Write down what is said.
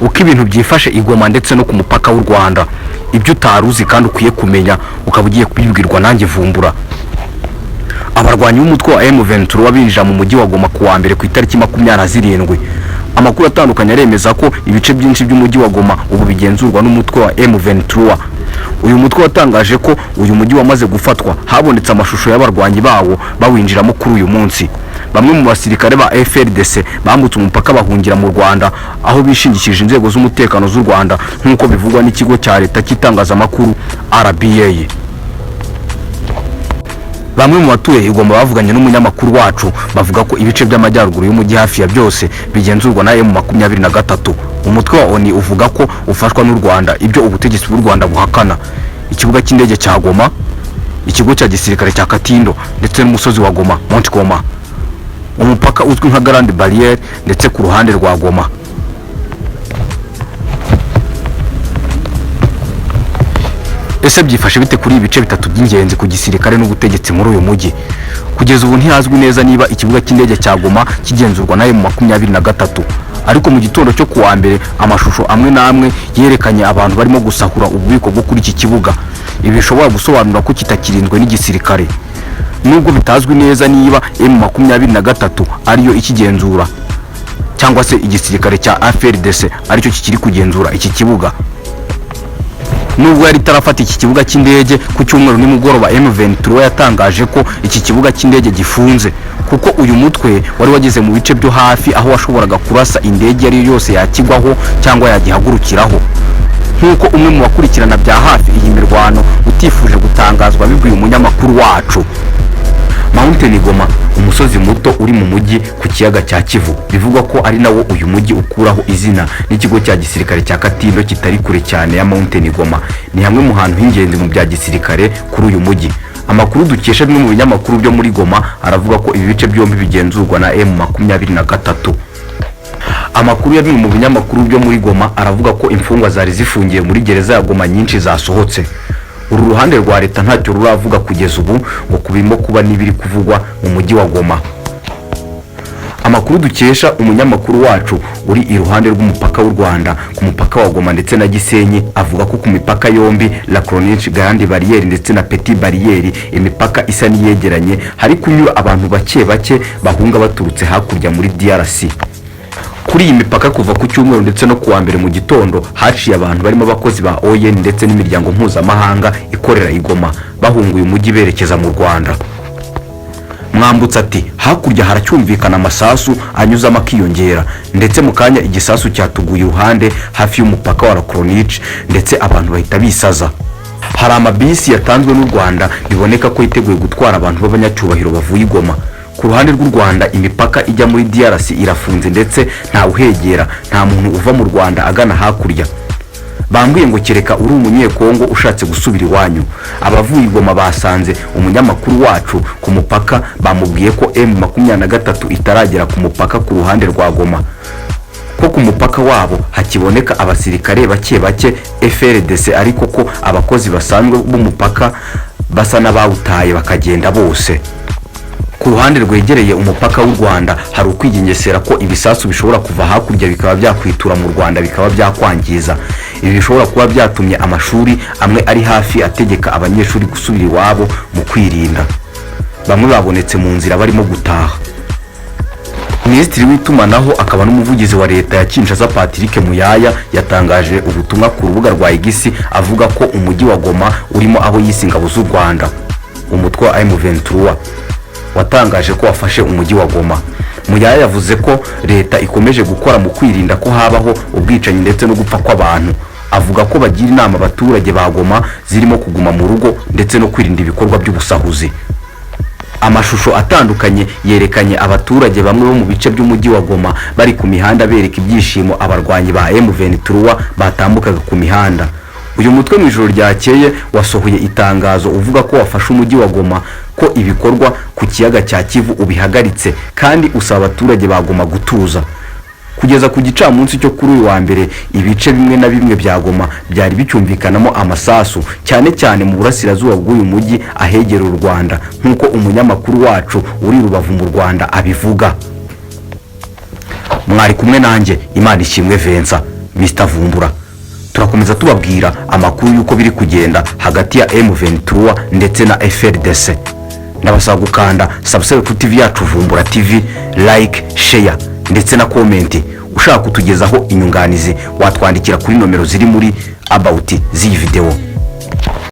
uko ibintu byifashe i Goma ndetse no ku mupaka w'u Rwanda, ibyo utaruzi kandi ukwiye kumenya ukaba ugiye kubibwirwa nanjye Vumbura. Abarwanyi b'umutwe wa M23 binjira mu mujyi wa Goma ku wa mbere ku itariki 27. Amakuru atandukanye aremeza ko ibice byinshi by'umujyi wa Goma ubu bigenzurwa n'umutwe wa M23. Uyu mutwe watangaje ko uyu mujyi wamaze gufatwa, habonetse amashusho y'abarwanyi bawo bawinjiramo kuri uyu munsi. Bamwe mu basirikare ba FRDC bambutse umupaka bahungira mu Rwanda, aho bishingikije inzego z'umutekano z'u Rwanda nk'uko bivugwa n'ikigo cya leta cy'itangazamakuru RBA. Bamwe mu batuye i Goma bavuganye n'umunyamakuru wacu bavuga ko ibice by'amajyaruguru y'umujyi hafi ya byose bigenzurwa na M23. Umutwe wa ONU uvuga ko ufashwa n'u Rwanda, ibyo ubutegetsi bw'u Rwanda buhakana. Ikibuga cy'indege cya Goma, ikigo cya gisirikare cya Katindo ndetse n'umusozi wa Goma, Mont Goma, umupaka uzwi nka Grande Barriere ndetse ku ruhande rwa Goma. Ese byifashe bite kuri ibice bitatu by'ingenzi ku gisirikare n'ubutegetsi muri uyu mujyi? Kugeza ubu ntihazwi neza niba ikibuga cy'indege cya Goma kigenzurwa na M23, ariko mu gitondo cyo kuwa mbere amashusho amwe n'amwe yerekanye abantu barimo gusahura ububiko bwo kuri iki kibuga. Ibi bishobora gusobanura ko kitakirinzwe n'igisirikare, nubwo bitazwi neza niba M23 ariyo ikigenzura cyangwa se igisirikare cya FRDC aricyo kikiri kugenzura iki kibuga. Nubwo yari tarafata iki kibuga cy'indege ku cyumweru nimugoroba, M23 yatangaje ko iki kibuga cy'indege gifunze kuko uyu mutwe wari wageze mu bice byo hafi aho washoboraga kurasa indege yari yose yakigwaho cyangwa yagihagurukiraho. Nkuko umwe mu bakurikirana bya hafi iyi mirwano utifuje gutangazwa bibwiye umunyamakuru wacu. Mountain Goma, umusozi muto uri mu mujyi ku kiyaga cya Kivu, bivugwa ko ari nawo uyu mujyi ukuraho izina n'ikigo cya gisirikare cya Katindo kitari kure cyane ya Mountain Goma. Ni hamwe mu hantu h'ingenzi mu bya gisirikare kuri uyu mujyi. Amakuru dukesha bimwe mu binyamakuru byo muri Goma aravuga ko ibi bice byombi bigenzurwa na M23. Amakuru ya bimwe mu binyamakuru byo muri Goma aravuga ko imfungwa zari zifungiye muri gereza ya Goma nyinshi zasohotse. Uru ruhande rwa leta ntacyo ruravuga kugeza ubu ngo kubirimo kuba n'ibiri kuvugwa mu mujyi wa Goma. Amakuru dukesha umunyamakuru wacu uri iruhande rw'umupaka w'u Rwanda ku mupaka wa Goma ndetse na Gisenyi avuga ko ku mipaka yombi La Chronique, Grande Barriere ndetse na Petit Barriere, imipaka isa niyegeranye, hari kunyura abantu bake bake bahunga baturutse hakurya muri DRC. Kuri iyi mipaka kuva ku cyumweru ndetse no kuwa mbere mu gitondo haciye abantu barimo abakozi ba ON ndetse n'imiryango mpuzamahanga ikorera i Goma bahunguye umujyi berekeza mu Rwanda. Mwambutsa ati hakurya haracyumvikana amasasu anyuzamo akiyongera, ndetse mu kanya igisasu cyatuguye iruhande hafi y'umupaka wa La Chronique ndetse abantu bahita bisaza. Hari amabisi yatanzwe n'u Rwanda biboneka ko yiteguye gutwara abantu b'abanyacyubahiro bavuye i Goma. Ku ruhande rw'u Rwanda imipaka ijya muri DRC irafunze ndetse nta uhegera, nta muntu uva mu Rwanda agana hakurya. Bambwiye ngo kereka uri umunyekongo ushatse gusubira iwanyu. Abavuye i Goma basanze umunyamakuru wacu ku mupaka, bamubwiye ko M23 itaragera ku mupaka ku ruhande rwa Goma, ko ku mupaka wabo hakiboneka abasirikare bake bake FRDC, ariko ko abakozi basanzwe b'umupaka basa n'abawutaye bakagenda bose. Ku ruhande rwegereye umupaka w'u Rwanda hari ukwigengesera ko ibisasu bishobora kuva hakurya bikaba byakwitura mu Rwanda bikaba byakwangiza. Ibi bishobora kuba byatumye amashuri amwe ari hafi ategeka abanyeshuri gusubira iwabo mu kwirinda. Bamwe babonetse mu nzira barimo gutaha. Minisitiri w'itumanaho akaba n'umuvugizi wa leta ya Kinshasa Patrick Muyaya yatangaje ubutumwa ku rubuga rwa X avuga ko umujyi wa Goma urimo abo yise ingabo z'u Rwanda. Umutwe wa M23 watangaje ko wafashe umujyi wa Goma. Muyaya yavuze ko leta ikomeje gukora mu kwirinda ko habaho ubwicanyi ndetse no gupfa kw'abantu. Avuga ko bagira inama abaturage ba Goma zirimo kuguma mu rugo ndetse no kwirinda ibikorwa by'ubusahuzi. Amashusho atandukanye yerekanye abaturage bamwe bo mu bice by'umujyi wa Goma bari ku mihanda bereka ibyishimo abarwanyi ba M23 batambukaga ku mihanda. Uyu mutwe mu ijoro ryakeye wasohoye itangazo uvuga ko wafashe umujyi wa Goma, ko ibikorwa ku kiyaga cya Kivu ubihagaritse kandi usaba abaturage ba Goma gutuza. Kugeza ku gicamunsi cyo kuri uyu wa mbere ibice bimwe na bimwe bya Goma byari bicyumvikanamo amasasu, cyane cyane mu burasirazuba bw'uyu mujyi ahegera u Rwanda, nkuko umunyamakuru wacu uri Rubavu mu Rwanda abivuga. Mwari kumwe nanjye Imana ishimwe Vincent. Mr Vumbura. Turakomeza tubabwira amakuru yuko biri kugenda hagati ya M23 ndetse na FRDC. Ndabasaba gukanda subscribe ku TV yacu Vumbura TV, like, share ndetse na comment. Ushaka kutugezaho inyunganizi watwandikira kuri nomero ziri muri about z'iyi video.